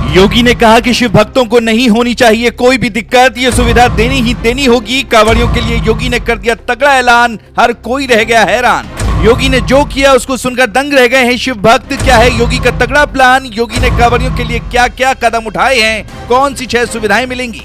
योगी ने कहा कि शिव भक्तों को नहीं होनी चाहिए कोई भी दिक्कत, ये सुविधा देनी ही देनी होगी। कांवड़ियों के लिए योगी ने कर दिया तगड़ा ऐलान, हर कोई रह गया हैरान। योगी ने जो किया उसको सुनकर दंग रह गए हैं शिव भक्त। क्या है योगी का तगड़ा प्लान? योगी ने कांवड़ियों के लिए क्या क्या कदम उठाए हैं? कौन सी 6 सुविधाएं मिलेंगी?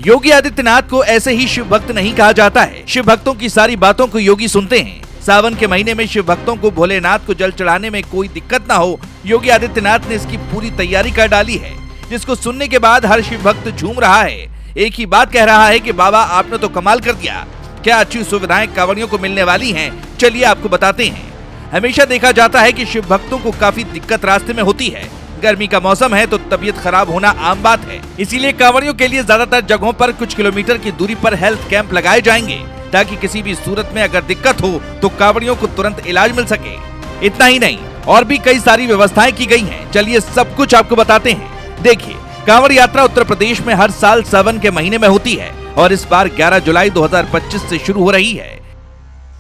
योगी आदित्यनाथ को ऐसे ही शिव भक्त नहीं कहा जाता है। शिव भक्तों की सारी बातों को योगी सुनते हैं। सावन के महीने में शिव भक्तों को भोलेनाथ को जल चढ़ाने में कोई दिक्कत ना हो, योगी आदित्यनाथ ने इसकी पूरी तैयारी कर डाली है, जिसको सुनने के बाद हर शिव भक्त झूम रहा है। एक ही बात कह रहा है कि बाबा आपने तो कमाल कर दिया। क्या अच्छी सुविधाएं कांवड़ियों को मिलने वाली हैं? चलिए आपको बताते हैं। हमेशा देखा जाता है कि शिव भक्तों को काफी दिक्कत रास्ते में होती है। गर्मी का मौसम है तो तबीयत खराब होना आम बात है। इसीलिए कांवड़ियों के लिए ज्यादातर जगहों पर कुछ किलोमीटर की दूरी पर हेल्थ कैंप लगाए जाएंगे, ताकि किसी भी सूरत में अगर दिक्कत हो तो कांवड़ियों को तुरंत इलाज मिल सके। इतना ही नहीं, और भी कई सारी व्यवस्थाएं की गई हैं। चलिए सब कुछ आपको बताते हैं। देखिए, कांवड़ यात्रा उत्तर प्रदेश में हर साल सावन के महीने में होती है और इस बार 11 जुलाई 2025 से शुरू हो रही है।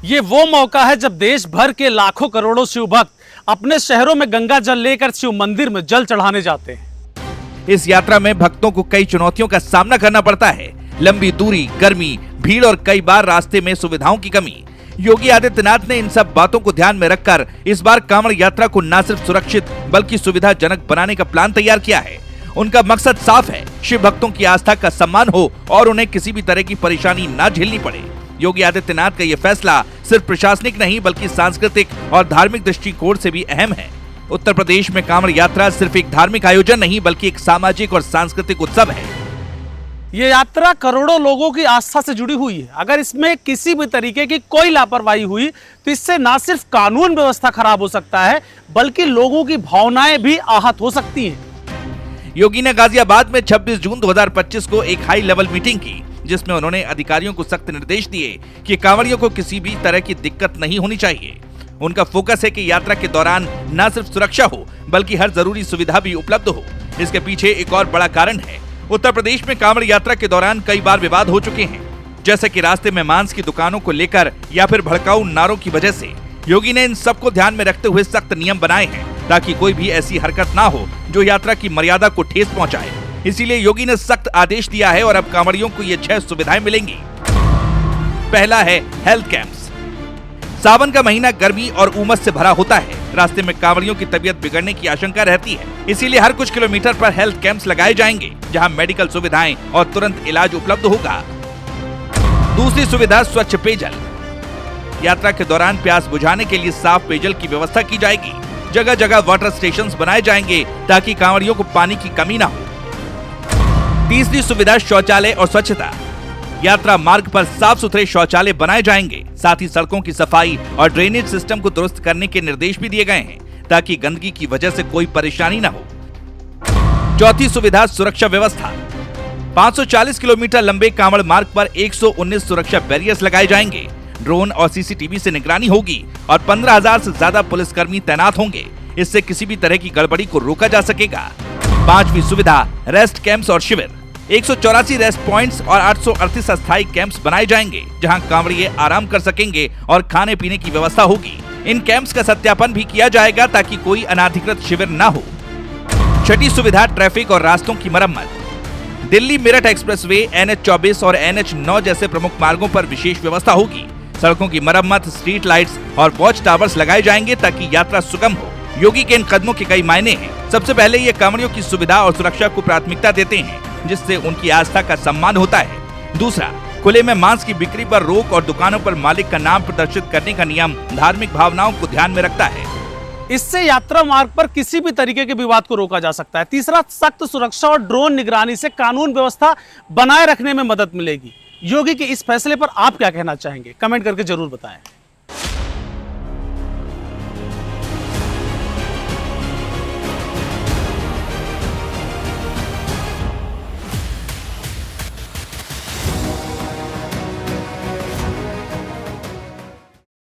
ये वो मौका है जब देश भर के लाखों करोड़ों शिव भक्त अपने शहरों में गंगा जल लेकर शिव मंदिर में जल चढ़ाने जाते हैं। इस यात्रा में भक्तों को कई चुनौतियों का सामना करना पड़ता है। लंबी दूरी, गर्मी, भीड़ और कई बार रास्ते में सुविधाओं की कमी। योगी आदित्यनाथ ने इन सब बातों को ध्यान में रखकर इस बार कांवड़ यात्रा को न सिर्फ सुरक्षित बल्कि सुविधाजनक बनाने का प्लान तैयार किया है। उनका मकसद साफ है, शिव भक्तों की आस्था का सम्मान हो और उन्हें किसी भी तरह की परेशानी न झेलनी पड़े। योगी आदित्यनाथ का ये फैसला सिर्फ प्रशासनिक नहीं बल्कि सांस्कृतिक और धार्मिक दृष्टिकोण से भी अहम है। उत्तर प्रदेश में कांवड़ यात्रा सिर्फ एक धार्मिक आयोजन नहीं बल्कि एक सामाजिक और सांस्कृतिक उत्सव है। ये यात्रा करोड़ों लोगों की आस्था से जुड़ी हुई है। अगर इसमें किसी भी तरीके की कोई लापरवाही हुई तो इससे न सिर्फ कानून व्यवस्था खराब हो सकता है बल्कि लोगों की भावनाएं भी आहत हो सकती हैं। योगी ने गाजियाबाद में 26 जून 2025 को एक हाई लेवल मीटिंग की, जिसमें उन्होंने अधिकारियों को सख्त निर्देश दिए कि कांवड़ियों को किसी भी तरह की दिक्कत नहीं होनी चाहिए। उनका फोकस है कि यात्रा के दौरान न सिर्फ सुरक्षा हो बल्कि हर जरूरी सुविधा भी उपलब्ध हो। इसके पीछे एक और बड़ा कारण है। उत्तर प्रदेश में कांवड़ यात्रा के दौरान कई बार विवाद हो चुके हैं, जैसे कि रास्ते में मांस की दुकानों को लेकर या फिर भड़काऊ नारों की वजह से। योगी ने इन सबको ध्यान में रखते हुए सख्त नियम बनाए हैं ताकि कोई भी ऐसी हरकत ना हो जो यात्रा की मर्यादा को ठेस पहुंचाए। इसीलिए योगी ने सख्त आदेश दिया है और अब कांवड़ियों को ये 6 सुविधाएं मिलेंगी। पहला है हेल्थ कैंप्स। सावन का महीना गर्मी और उमस से भरा होता है। रास्ते में कांवड़ियों की तबीयत बिगड़ने की आशंका रहती है, इसीलिए हर कुछ किलोमीटर पर हेल्थ कैंप्स लगाए जाएंगे जहां मेडिकल सुविधाएं और तुरंत इलाज उपलब्ध होगा। दूसरी सुविधा स्वच्छ पेयजल। यात्रा के दौरान प्यास बुझाने के लिए साफ पेयजल की व्यवस्था की जाएगी। जगह जगह वाटर स्टेशंस बनाए जाएंगे ताकि कांवड़ियों को पानी की कमी ना हो। तीसरी सुविधा शौचालय और स्वच्छता। यात्रा मार्ग पर साफ सुथरे शौचालय बनाए जाएंगे। साथ ही सड़कों की सफाई और ड्रेनेज सिस्टम को दुरुस्त करने के निर्देश भी दिए गए हैं ताकि गंदगी की वजह से कोई परेशानी न हो। चौथी सुविधा सुरक्षा व्यवस्था। 540 किलोमीटर लंबे कांवड़ मार्ग पर 119 सुरक्षा बैरियर्स लगाए जाएंगे। ड्रोन और सीसीटीवी से निगरानी होगी और 15,000 से ज्यादा पुलिसकर्मी तैनात होंगे। इससे किसी भी तरह की गड़बड़ी को रोका जा सकेगा। पांचवी सुविधा रेस्ट कैंप्स और शिविर। 184 रेस्ट पॉइंट्स और 838 अस्थायी कैंप्स बनाए जाएंगे जहां कांवड़िए आराम कर सकेंगे और खाने पीने की व्यवस्था होगी। इन कैंप्स का सत्यापन भी किया जाएगा ताकि कोई अनाधिकृत शिविर न हो। छठी सुविधा ट्रैफिक और रास्तों की मरम्मत। दिल्ली मेरठ एक्सप्रेसवे, NH-24 और NH-9 जैसे प्रमुख मार्गों पर विशेष व्यवस्था होगी। सड़कों की मरम्मत, स्ट्रीट लाइट्स और वॉच टावर्स लगाए जाएंगे ताकि यात्रा सुगम हो। योगी के इन कदमों के कई मायने हैं। सबसे पहले ये कांवड़ियों की सुविधा और सुरक्षा को प्राथमिकता देते हैं, जिससे उनकी आस्था का सम्मान होता है। दूसरा, खुले में मांस की बिक्री पर रोक और दुकानों पर मालिक का नाम प्रदर्शित करने का नियम धार्मिक भावनाओं को ध्यान में रखता है। इससे यात्रा मार्ग पर किसी भी तरीके के विवाद को रोका जा सकता है। तीसरा, सख्त सुरक्षा और ड्रोन निगरानी से कानून व्यवस्था बनाए रखने में मदद मिलेगी। योगी के इस फैसले पर आप क्या कहना चाहेंगे? कमेंट करके जरूर बताएं।